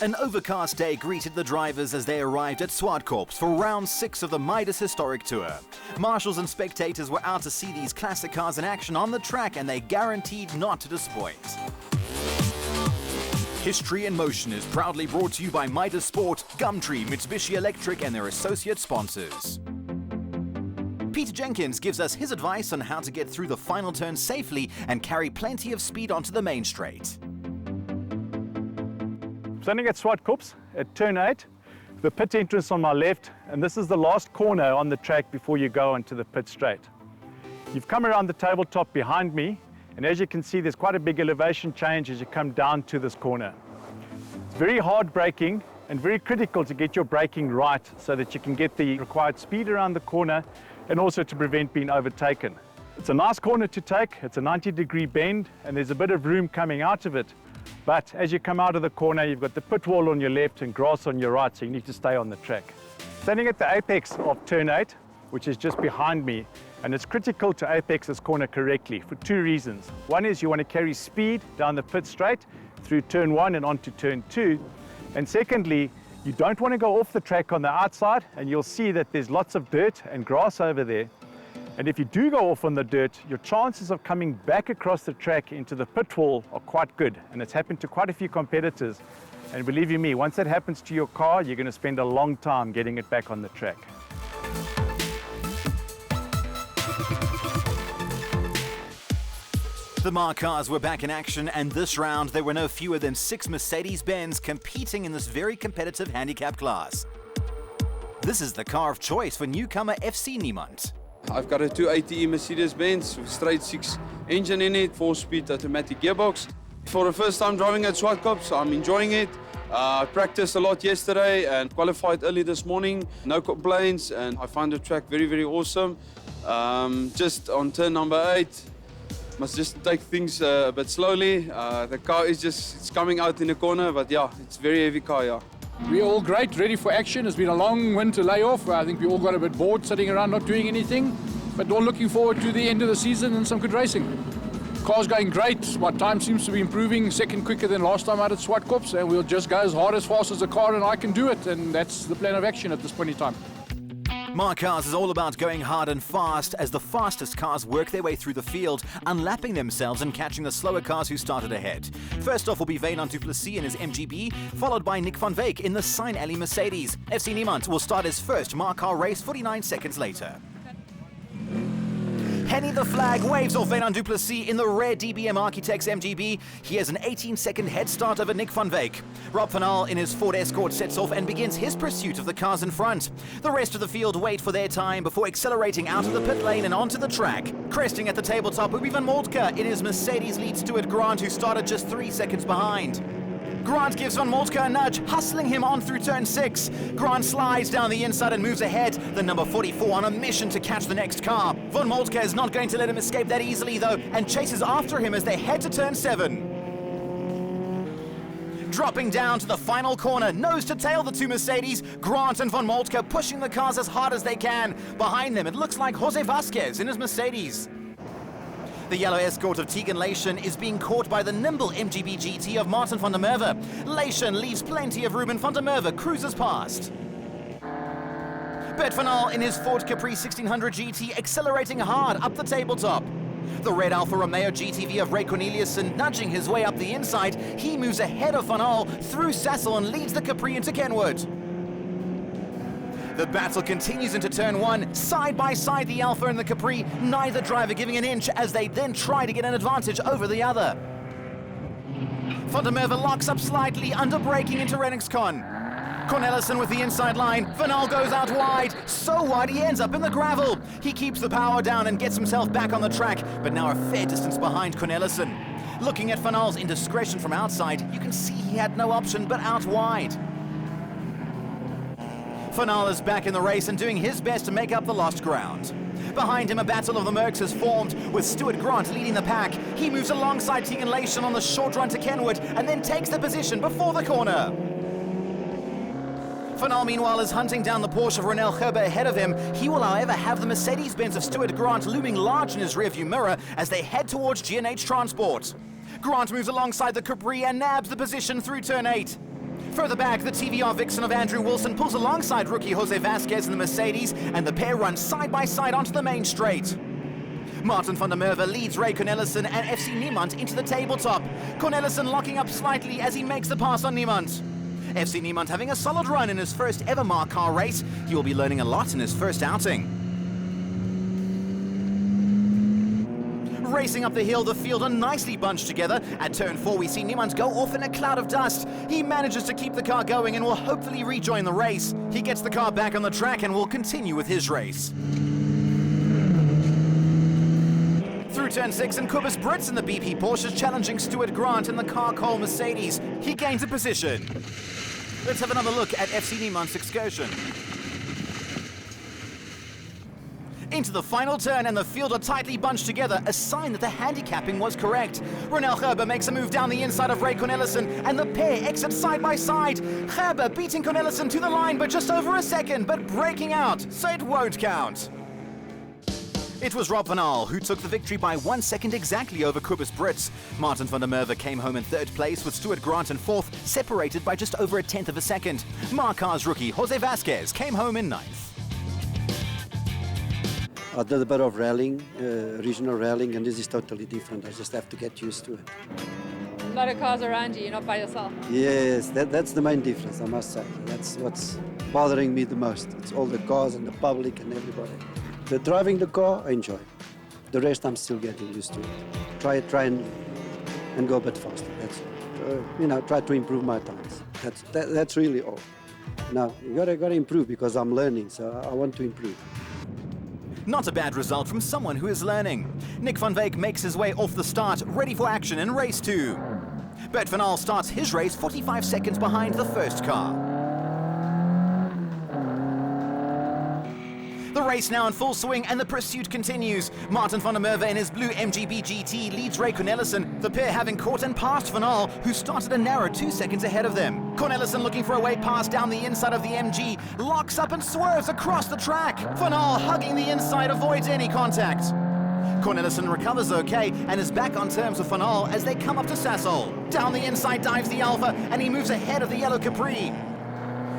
An overcast day greeted the drivers as they arrived at Zwartkops for round 6 of the Midas Historic Tour. Marshals and spectators were out to see these classic cars in action on the track, and they guaranteed not to disappoint. History in Motion is proudly brought to you by Midas Sport, Gumtree, Mitsubishi Electric and their associate sponsors. Peter Jenkins gives us his advice on how to get through the final turn safely and carry plenty of speed onto the main straight. Standing at Zwartkops at turn 8, the pit entrance on my left, and this is the last corner on the track before you go onto the pit straight. You've come around the tabletop behind me, and as you can see there's quite a big elevation change as you come down to this corner. It's very hard braking and very critical to get your braking right so that you can get the required speed around the corner and also to prevent being overtaken. It's a nice corner to take, it's a 90-degree bend and there's a bit of room coming out of it. But as you come out of the corner, you've got the pit wall on your left and grass on your right, so you need to stay on the track. Standing at the apex of turn 8, which is just behind me, and it's critical to apex this corner correctly for 2 reasons. One is you want to carry speed down the pit straight through turn 1 and onto turn 2. And secondly, you don't want to go off the track on the outside, and you'll see that there's lots of dirt and grass over there. And if you do go off on the dirt, your chances of coming back across the track into the pit wall are quite good. And it's happened to quite a few competitors. And believe you me, once that happens to your car, you're going to spend a long time getting it back on the track. The Marque Cars were back in action, and this round there were no fewer than 6 Mercedes-Benz competing in this very competitive handicap class. This is the car of choice for newcomer FC Niemand. I've got a 280e Mercedes-Benz with straight 6 engine in it, 4-speed automatic gearbox. For the first time driving at Zwartkops, I'm enjoying it. I practiced a lot yesterday and qualified early this morning. No complaints, and I find the track very, very awesome. Just on turn number 8, must just take things a bit slowly. The car is it's coming out in the corner, but yeah, it's a very heavy car, yeah. We're all great, ready for action. It's been a long winter layoff. I think we all got a bit bored sitting around not doing anything, but all looking forward to the end of the season and some good racing. Car's going great. My time seems to be improving, second quicker than last time out at Zwartkops, and we'll just go as hard as fast as the car and I can do it, and that's the plan of action at this point in time. Marque Cars is all about going hard and fast as the fastest cars work their way through the field, unlapping themselves and catching the slower cars who started ahead. First off will be Wynand du Plessis in his MGB, followed by Nick van Wyk in the Sign Alley Mercedes. FC Niemand will start his first Marque Car race 49 seconds later. Henny the Flag waves off Wynand du Plessis in the rare DBM Architects MGB. He has an 18-second head start over Nick van Wyk. Rob van Aal in his Ford Escort sets off and begins his pursuit of the cars in front. The rest of the field wait for their time before accelerating out of the pit lane and onto the track. Cresting at the tabletop will be Van Moltke in his Mercedes lead Stuart Grant, who started just 3 seconds behind. Grant gives Van Moltke a nudge, hustling him on through turn 6. Grant slides down the inside and moves ahead, the number 44 on a mission to catch the next car. Van Moltke is not going to let him escape that easily though, and chases after him as they head to turn 7. Dropping down to the final corner, nose to tail the 2 Mercedes, Grant and Van Moltke pushing the cars as hard as they can. Behind them it looks like Jose Vasquez in his Mercedes. The yellow Escort of Tegan Leischen is being caught by the nimble MGB GT of Martin van der Merwe. Leischen leaves plenty of room and van der Merwe cruises past. Bert van Aal in his Ford Capri 1600 GT accelerating hard up the tabletop. The red Alfa Romeo GTV of Ray Corneliussen nudging his way up the inside. He moves ahead of Van Aal through Sassel and leads the Capri into Kenwood. The battle continues into turn 1, side by side the Alfa and the Capri, neither driver giving an inch as they then try to get an advantage over the other. Van der Merwe locks up slightly, under braking into Renningscon. Corneliussen with the inside line, Van Aal goes out wide, so wide he ends up in the gravel. He keeps the power down and gets himself back on the track, but now a fair distance behind Corneliussen. Looking at Van Aal's indiscretion from outside, you can see he had no option but out wide. Van Aal is back in the race and doing his best to make up the lost ground. Behind him, a battle of the Mercs has formed, with Stuart Grant leading the pack. He moves alongside Tegan Leischen on the short run to Kenwood, and then takes the position before the corner. Van Aal, meanwhile, is hunting down the Porsche of Ronel Gerber ahead of him. He will, however, have the Mercedes-Benz of Stuart Grant looming large in his rearview mirror as they head towards G&H Transport. Grant moves alongside the Capri and nabs the position through turn 8. Further back, the TVR vixen of Andrew Wilson pulls alongside rookie Jose Vasquez in the Mercedes, and the pair run side by side onto the main straight. Martin van der Merwe leads Ray Cornelissen and FC Niemand into the tabletop. Cornelissen locking up slightly as he makes the pass on Niemand. FC Niemand having a solid run in his first ever Marque Car race. He will be learning a lot in his first outing. Racing up the hill, the field are nicely bunched together. At turn 4, we see Niemand go off in a cloud of dust. He manages to keep the car going and will hopefully rejoin the race. He gets the car back on the track and will continue with his race. Through turn 6, and Cobus Brits in the BP Porsche challenging Stuart Grant in the Car Cole Mercedes. He gains a position. Let's have another look at FC Niemand's excursion. Into the final turn, and the field are tightly bunched together, a sign that the handicapping was correct. Ronel Gerber makes a move down the inside of Ray Cornelissen, and the pair exit side by side. Gerber beating Cornelissen to the line, but just over a second, but breaking out, so it won't count. It was Rob van Aal who took the victory by 1 second exactly over Cobus Brits. Martin van der Merwe came home in third place, with Stuart Grant in fourth, separated by just over a tenth of a second. Marque Cars rookie Jose Vasquez came home in ninth. I did a bit of rallying, regional rallying, and this is totally different. I just have to get used to it. A lot of cars around you, you're not by yourself. Yes, that's the main difference, I must say. That's what's bothering me the most. It's all the cars and the public and everybody. The driving the car, I enjoy. The rest, I'm still getting used to it. Try and go a bit faster. That's try to improve my times. That's really all. Now, you gotta improve because I'm learning, so I want to improve. Not a bad result from someone who is learning. Nick van Wyk makes his way off the start, ready for action in race 2. Bert van Aal starts his race 45 seconds behind the first car. The race now in full swing, and the pursuit continues. Martin van der Merwe in his blue MGB GT leads Ray Cornelissen, the pair having caught and passed Van Aal, who started a narrow 2 seconds ahead of them. Cornelissen looking for a way past down the inside of the MG, locks up and swerves across the track. Van Aal hugging the inside, avoids any contact. Cornelissen recovers okay and is back on terms with Van Aal as they come up to Sassel. Down the inside dives the Alpha, and he moves ahead of the yellow Capri.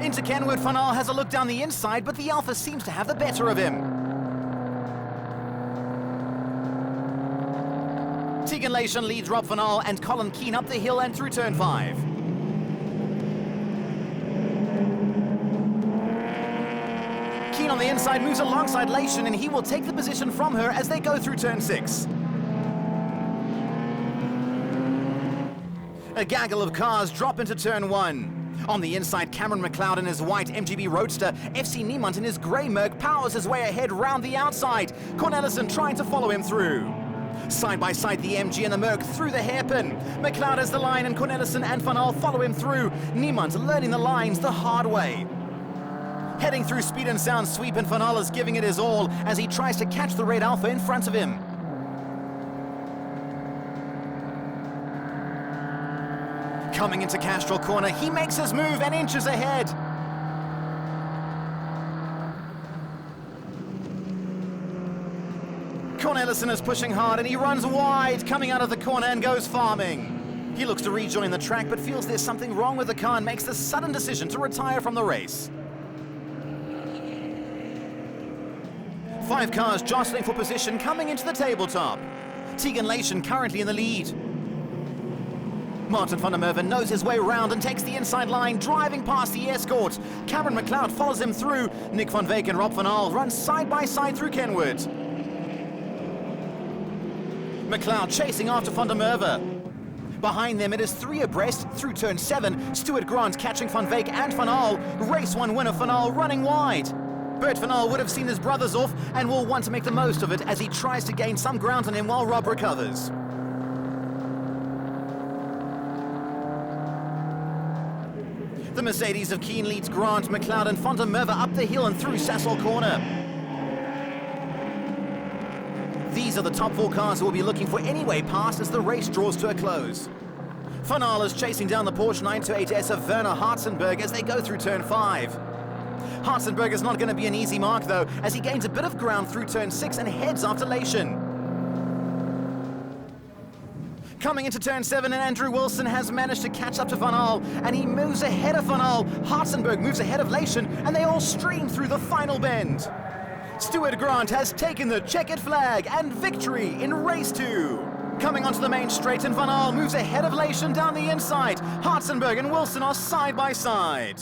Into Kenwood, Van Aal has a look down the inside, but the Alpha seems to have the better of him. Tegan Leishon leads Rob Van Aal and Colin Keane up the hill and through turn 5. Keane on the inside moves alongside Leishon, and he will take the position from her as they go through turn 6. A gaggle of cars drop into turn 1. On the inside, Cameron McLeod in his white MGB Roadster, FC Niemand in his grey Merc powers his way ahead round the outside. Cornelissen trying to follow him through. Side by side, the MG and the Merc through the hairpin. McLeod has the line, and Cornelissen and Van Aal follow him through. Niemand learning the lines the hard way. Heading through Speed and Sound sweep, and Van Aal is giving it his all as he tries to catch the red Alpha in front of him. Coming into Castrol Corner, he makes his move and inches ahead. Cornelissen is pushing hard, and he runs wide, coming out of the corner and goes farming. He looks to rejoin the track, but feels there's something wrong with the car and makes the sudden decision to retire from the race. 5 cars jostling for position coming into the tabletop. Tegan Leishon currently in the lead. Martin van der Merwe knows his way round and takes the inside line, driving past the escort. Cameron McLeod follows him through. Nick van Wyk and Rob Van Aal run side by side through Kenwood. McLeod chasing after van der Merwe. Behind them, it is 3 abreast through turn 7. Stuart Grant catching Van Wyk and Van Aal. Race 1 winner Van Aal running wide. Bert Van Aal would have seen his brothers off and will want to make the most of it as he tries to gain some ground on him while Rob recovers. The Mercedes of Keane leads Grant, McLeod and van der Merwe up the hill and through Sassel Corner. These are the top 4 cars who will be looking for any way past as the race draws to a close. Van Aal is chasing down the Porsche 928S of Werner Hartzenberg as they go through turn 5. Hartzenberg is not going to be an easy mark though, as he gains a bit of ground through turn 6 and heads after Leishon. Coming into turn 7, and Andrew Wilson has managed to catch up to Van Aal, and he moves ahead of Van Aal. Hartzenberg moves ahead of Leischen, and they all stream through the final bend. Stuart Grant has taken the checkered flag and victory in race 2. Coming onto the main straight, and Van Aal moves ahead of Leischen down the inside. Hartzenberg and Wilson are side by side.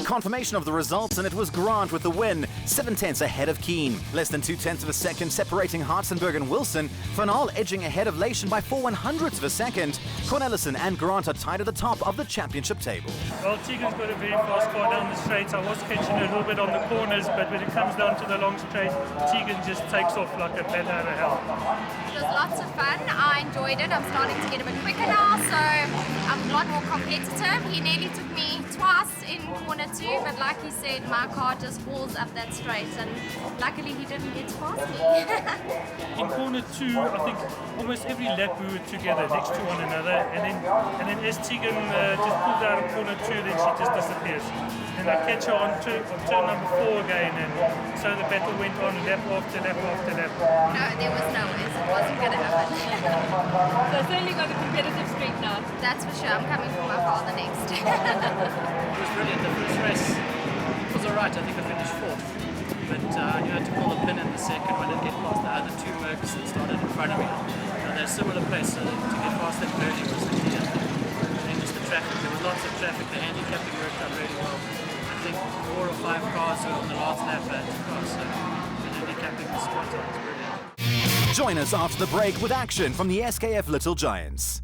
Confirmation of the results, and it was Grant with the win, 7/10 ahead of Keane. Less than 2/10 of a second separating Hartzenberg and Wilson. Van Aal edging ahead of Leischen by 4/100ths of a second. Cornelissen and Grant are tied at the top of the championship table. Well, Tegan's got a very fast car down the straights. I was catching a little bit on the corners, but when it comes down to the long straight, Tegan just takes off like a bat out of hell. It was lots of fun. I enjoyed it. I'm starting to get a bit quicker now, so I'm a lot more competitive. He nearly took me twice in corner 2, but like he said, my car just falls up that straight, and luckily he didn't get past me. In corner 2, I think almost every lap we were together next to one another, and then as Tegan just pulls out of corner 2, then she just disappears. And I catch her on turn number 4 again, and so the battle went on lap after lap after lap. No, there was no way. It wasn't going to happen. So it's only got a competitive streak now. That's for sure. I'm coming for my father next. It was brilliant. The first race was alright. I think I finished 4th. But you had to pull the pin in the second when it get past the other 2 Mercs that started in front of me. They're similar pace, so to get past them early was the key. And then just the traffic. There was lots of traffic. The handicapping worked out really well. I think 4 or 5 cars were on the last lap at the car, so the handicapping was spot on. It's brilliant. Join us after the break with action from the SKF Little Giants.